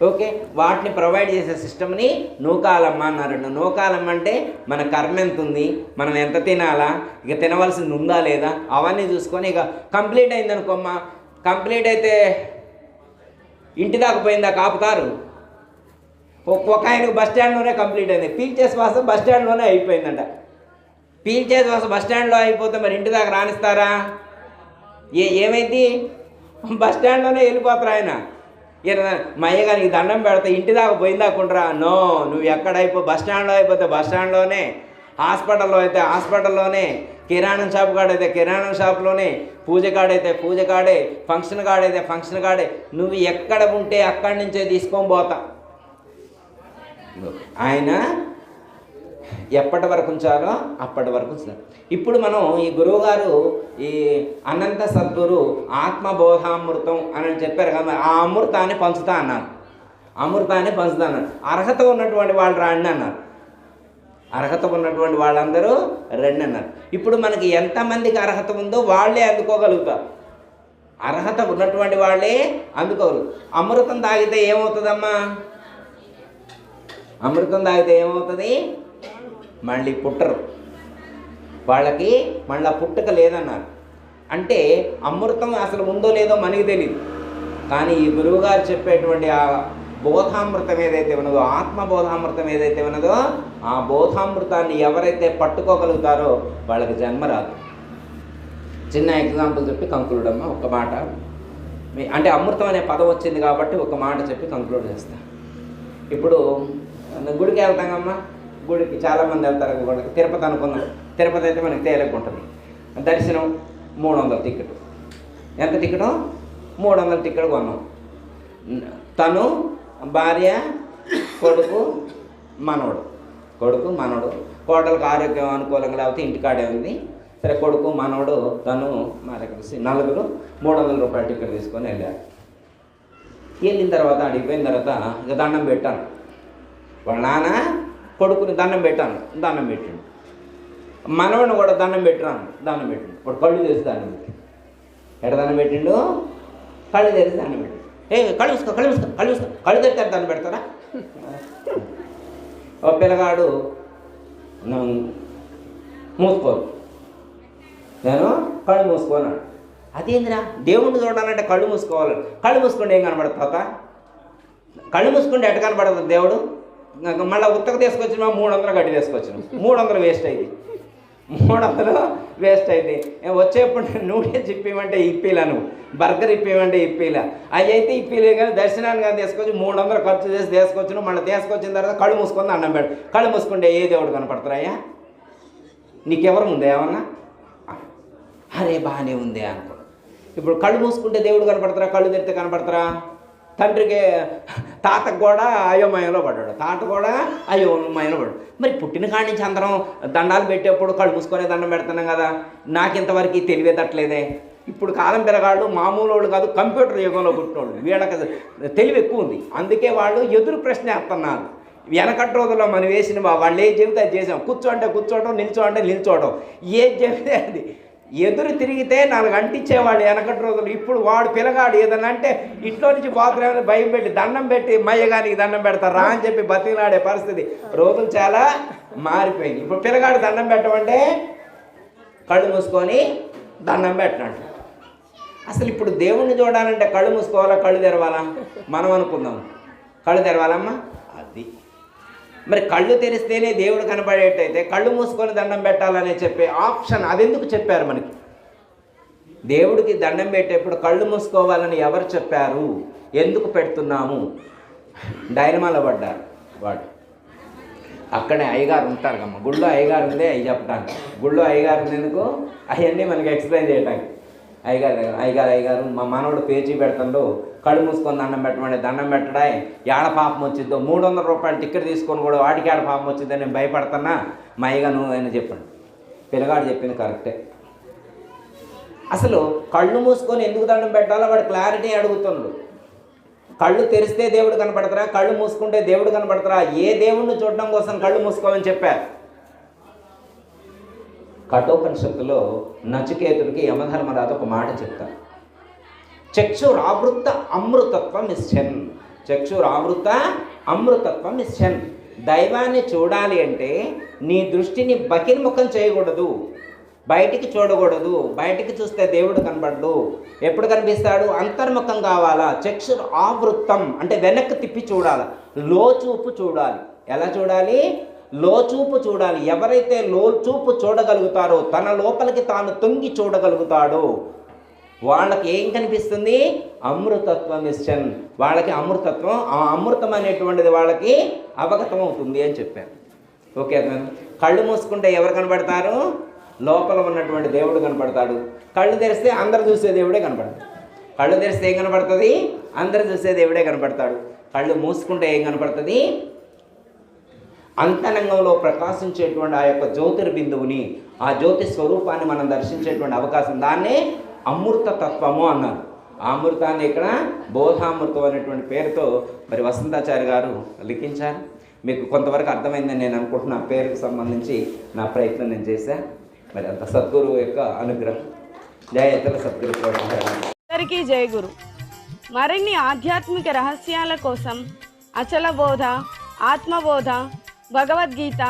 ఓకే, వాటిని ప్రొవైడ్ చేసే సిస్టమ్ని నూకాలమ్మ అన్నారు. నూకాలమ్మ అంటే మన కర్మ ఎంత ఉంది, మనం ఎంత తినాలా, ఇక తినవలసింది ఉందా లేదా, అవన్నీ చూసుకొని ఇక కంప్లీట్ అయిందనుకోమ్మ, కంప్లీట్ అయితే ఇంటి దాకా పోయిందా కాపుతారు. ఒక ఆయనకు బస్ స్టాండ్లోనే కంప్లీట్ అయింది, పీల్చే శ్వాస బస్ స్టాండ్లోనే అయిపోయిందంట. పీల్చే శ్వాస బస్ స్టాండ్లో అయిపోతే మరి ఇంటి దాకా రానిస్తారా? ఏమైంది? బస్ స్టాండ్లోనే వెళ్ళిపోతారు ఆయన. మా అయ్యగారికి దండం పెడతా ఇంటి దాకా పోయిందాకుంటారా? నో, నువ్వు ఎక్కడైపో బస్ స్టాండ్లో అయిపోతే బస్ స్టాండ్లోనే, హాస్పిటల్లో అయితే హాస్పిటల్లోనే, కిరాణం షాప్ కాడైతే కిరాణం షాప్లోనే, పూజ కాడైతే పూజ కాడే, ఫంక్షన్ కాడైతే ఫంక్షన్ కాడే, నువ్వు ఎక్కడ ఉంటే అక్కడి నుంచే తీసుకొని పోతా. ఆయన ఎప్పటి వరకు ఉంచాలో అప్పటి వరకు ఉంచాలి. ఇప్పుడు మనం ఈ గురువుగారు ఈ అనంత సద్గురు ఆత్మబోధామృతం అని చెప్పారు కదా, ఆ అమృతాన్ని పంచుతా అన్నారు. అర్హత ఉన్నటువంటి వాళ్ళు రండి అన్నారు. అర్హత ఉన్నటువంటి వాళ్ళందరూ రండి అన్నారు. ఇప్పుడు మనకి ఎంతమందికి అర్హత ఉందో వాళ్ళే అందుకోగలుగుతారు. అర్హత ఉన్నటువంటి వాళ్ళే అందుకోగలుగుతారు. అమృతం తాగితే ఏమవుతుందమ్మా? అమృతం తాగితే ఏమవుతుంది? మళ్ళీ పుట్టరు, వాళ్ళకి మళ్ళీ పుట్టుక లేదన్నారు. అంటే అమృతం అసలు ఉందో లేదో మనకి తెలియదు, కానీ ఈ గురువుగారు చెప్పేటువంటి ఆ బోధామృతం ఏదైతే ఉన్నదో, ఆత్మబోధామృతం ఏదైతే ఉన్నదో, ఆ బోధామృతాన్ని ఎవరైతే పట్టుకోగలుగుతారో వాళ్ళకి జన్మ రాదు. చిన్న ఎగ్జాంపుల్ చెప్పి కంక్లూడ్ అమ్మా, ఒక మాట. అంటే అమృతం అనే పదం వచ్చింది కాబట్టి ఒక మాట చెప్పి కంక్లూడ్ చేస్తా. ఇప్పుడు గుడికి వెళ్తామమ్మా, గుడికి చాలామంది వెళ్తారు. గుడికి తిరుపతి అనుకుందాం, తిరుపతి అయితే మనకి తేలిక ఉంటుంది. దర్శనం 300 టికెట్. ఎంత టికెట్? 300 టికెట్ కొన్నాం. తను, భార్య, కొడుకు, మనవడు. కోడలకు ఆరోగ్యం అనుకూలంగా లేకపోతే ఇంటికాడే ఉంది. సరే, కొడుకు, మనవడు, తను మా దగ్గర నలుగురు 300 రూపాయల టికెట్ తీసుకొని వెళ్ళారు. వెళ్ళిన తర్వాత అడిగిపోయిన తర్వాత ఇక దండం పెట్టాను. వాళ్ళ నాన్న కొడుకుని దండం పెట్టిండు, మనవడిని కూడా దండం పెట్టిండు. వాడు కళ్ళు తెరిచి దండం పెట్టి, దండం పెట్టిండు, కళ్ళు తెరిచి దండం పెట్టిండు. కళ్ళు మూసుకో కళ్ళు తెరిచి దండం పెడతారా? ఓ పిల్లగాడు మూసుకోను, నేను కళ్ళు మూసుకోనాడు. అదేందిరా, దేవుణ్ణి చూడాలంటే కళ్ళు మూసుకోవాలి. కళ్ళు మూసుకుంటే ఏం కనబడుతుందా? కళ్ళు మూసుకుంటే ఎట్ట కనబడుతుంది దేవుడు? మళ్ళీ ఉత్తకు తీసుకొచ్చిన 300 గడ్డి తీసుకొచ్చిన 300 వేస్ట్ అయింది. 300 వేస్ట్ అయింది. వచ్చేప్పుడు నూడిల్స్ ఇప్పిమంటే ఇప్పిలను, బర్గర్ ఇప్పిమంటే ఇప్పిలా. అవి అయితే ఇప్పిలే కానీ దర్శనానికి కానీ తీసుకొచ్చి 300 ఖర్చు చేసి తీసుకొచ్చిన. మళ్ళీ తీసుకొచ్చిన తర్వాత కళ్ళు మూసుకొని అన్నం పెడు. కళ్ళు మూసుకుంటే ఏ దేవుడు కనపడతారయ్యా? నీకెవరు ముందే ఏమన్నా? అరే బాగానే ఉంది అనుకో. ఇప్పుడు కళ్ళు మూసుకుంటే దేవుడు కనపడతారా? కళ్ళు తెరితే కనపడతారా? తండ్రికి తాతకు కూడా అయోమయంలో పడ్డాడు, తాత కూడా అయోమయంలో పడ్డాడు. మరి పుట్టిన కాడి నుంచి అందరం దండాలు పెట్టేప్పుడు కళ్ళు మూసుకొనే దండం పెడుతున్నాం కదా. నాకు ఇంతవరకు తెలివేదట్లేదే. ఇప్పుడు కాలం పెరగాళ్ళు మామూలు వాళ్ళు కాదు, కంప్యూటర్ యుగంలో పుట్టినోళ్ళు. వీళ్ళకి తెలివి ఎక్కువ ఉంది. అందుకే వాళ్ళు ఎదురు ప్రశ్న వేస్తున్నారు. వెనకటి రోజుల్లో మనం వేసిన వాళ్ళు ఏది చెబితే అది చేసాం. కూర్చోంటే కూర్చోవడం, నిల్చోంటే నిల్చోవడం, ఏది చెబితే అది. ఎదురు తిరిగితే 4 అంటించేవాళ్ళు వెనకటి రోజులు. ఇప్పుడు వాడు పిల్లగాడు ఏదన్నా అంటే ఇంట్లో నుంచి బాత్రూమ్ భయం పెట్టి దండం పెట్టి మయ్యగానికి దండం పెడతారు రా అని చెప్పి బతిలాడే పరిస్థితి. రోజులు చాలా మారిపోయింది. ఇప్పుడు పిల్లగాడు దండం పెట్టమంటే కళ్ళు మూసుకొని దండం పెట్టినట్టు. అసలు ఇప్పుడు దేవుణ్ణి చూడాలంటే కళ్ళు మూసుకోవాలా, కళ్ళు తెరవాలా? మనం అనుకుందాం కళ్ళు తెరవాలమ్మా. అది మరి కళ్ళు తెరిస్తేనే దేవుడు కనపడేటైతే కళ్ళు మూసుకొని దండం పెట్టాలని చెప్పే ఆప్షన్ అదెందుకు చెప్పారు మనకి? దేవుడికి దండం పెట్టేప్పుడు కళ్ళు మూసుకోవాలని ఎవరు చెప్పారు? ఎందుకు పెడుతున్నాము? డైనమాలో పడ్డారు వాడు. అక్కడే అయ్యగారు ఉంటారు కమ్మ. గుళ్ళో అయ్యగారు ఉందే అవి చెప్పడానికి. గుళ్ళో అయ్యగారు ఉండేందుకు అవన్నీ మనకి ఎక్స్ప్లెయిన్ చేయడానికి. అయ్యగారు మా మనవడు పేచీ పెడతాడు, కళ్ళు మూసుకొని దండం పెట్టమంటే దండం పెట్టడా ఏడ పాపం వచ్చిద్దో, 300 రూపాయలు టికెట్ తీసుకొని కూడా వాడికి ఏడ పాపం వచ్చిద్దో నేను భయపడుతున్నా మా అయ్యగారు అని చెప్పాడు. పిల్లగాడు చెప్పింది కరెక్టే. అసలు కళ్ళు మూసుకొని ఎందుకు దండం పెట్టాలో వాడు క్లారిటీ అడుగుతున్నాడు. కళ్ళు తెరిస్తే దేవుడు కనపడతారా, కళ్ళు మూసుకుంటే దేవుడు కనపడతారా? ఏ దేవుణ్ణి చూడడం కోసం కళ్ళు మూసుకోమని చెప్పారు? కఠోపనిషత్తులో నచికేతుడికి యమధర్మరాజు ఒక మాట చెప్తారు. చక్షురావృత అమృతత్వం ఇచ్చన్. చక్షురావృత అమృతత్వం ఇచ్చన్. దైవాన్ని చూడాలి అంటే నీ దృష్టిని బహిర్ముఖం చేయకూడదు, బయటికి చూడకూడదు. బయటికి చూస్తే దేవుడు కనపడడు. ఎప్పుడు కనిపిస్తాడు? అంతర్ముఖం కావాలా. చక్షు ఆవృత్తం అంటే వెనక్కి తిప్పి చూడాలి, లోచూపు చూడాలి. ఎలా చూడాలి? లోచూపు చూడాలి. ఎవరైతే లోచూపు చూడగలుగుతారో, తన లోపలికి తాను తొంగి చూడగలుగుతాడో వాళ్ళకి ఏం కనిపిస్తుంది? అమృతత్వం ఇష్టం. వాళ్ళకి అమృతత్వం, ఆ అమృతం అనేటువంటిది వాళ్ళకి అవగతం అవుతుంది అని చెప్పారు. ఓకే, కళ్ళు మూసుకుంటే ఎవరు కనపడతారు? లోపల ఉన్నటువంటి దేవుడు కనపడతాడు. కళ్ళు తెరిస్తే అందరు చూసే దేవుడే కనపడతాడు. కళ్ళు తెరిస్తే ఏం కనపడుతుంది? అందరు చూసే దేవుడే కనపడతాడు. కళ్ళు మూసుకుంటే ఏం కనపడుతుంది? అంతరంగంలో ప్రకాశించేటువంటి ఆ యొక్క జ్యోతిర్బిందువుని, ఆ జ్యోతి స్వరూపాన్ని మనం దర్శించేటువంటి అవకాశం, దాన్నే అమృత తత్వము అన్నారు. ఆ అమృతాన్ని ఇక్కడ బోధామృతం అనేటువంటి పేరుతో మరి వసంతాచార్య గారు లిఖించారు. మీకు కొంతవరకు అర్థమైందని నేను అనుకుంటున్నా. పేరుకు సంబంధించి నా ప్రయత్నం నేను చేశా. మరి అంత సద్గురువు యొక్క అనుగ్రహం. జయతల సద్గురు. అందరికీ జయ గురు. మరిన్ని ఆధ్యాత్మిక రహస్యాల కోసం అచల బోధ, ఆత్మబోధ, భగవద్గీత,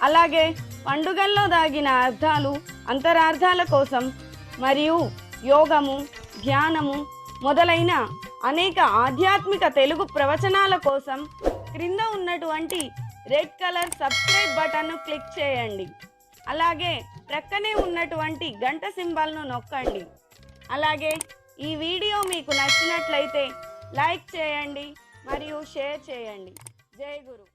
అలాగే పండుగల్లో దాగిన అర్థాలు, అంతరార్థాల కోసం మరియు యోగము, ధ్యానము మొదలైన అనేక ఆధ్యాత్మిక తెలుగు ప్రవచనాల కోసం క్రింద ఉన్నటువంటి రెడ్ కలర్ సబ్స్క్రైబ్ బటన్ను క్లిక్ చేయండి. అలాగే ప్రక్కనే ఉన్నటువంటి గంట సింబల్ను నొక్కండి. అలాగే ఈ వీడియో మీకు నచ్చినట్లయితే లైక్ చేయండి మరియు షేర్ చేయండి. జై గురు.